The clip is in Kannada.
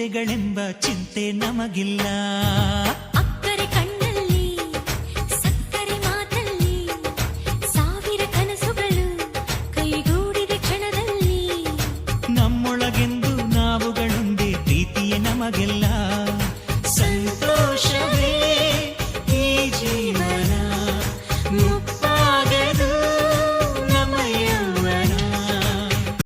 ಚಿಂತೆಗಳೆಂಬ ಚಿಂತೆ ನಮಗಿಲ್ಲ. ಅಕ್ಕರೆ ಕಣ್ಣಲ್ಲಿ ಸಕ್ಕರೆ ಮಾತಲ್ಲಿ ಸಾವಿರ ಕನಸುಗಳು ಕೈಗೂಡಿದ ಕ್ಷಣದಲ್ಲಿ. ನಮ್ಮೊಳಗೆಂದು ನಾವುಗಳೊಂದೇ ಪ್ರೀತಿಯೇ ನಮಗೆಲ್ಲ. ಸಂತೋಷವೇ ಈ ಜೀವನ.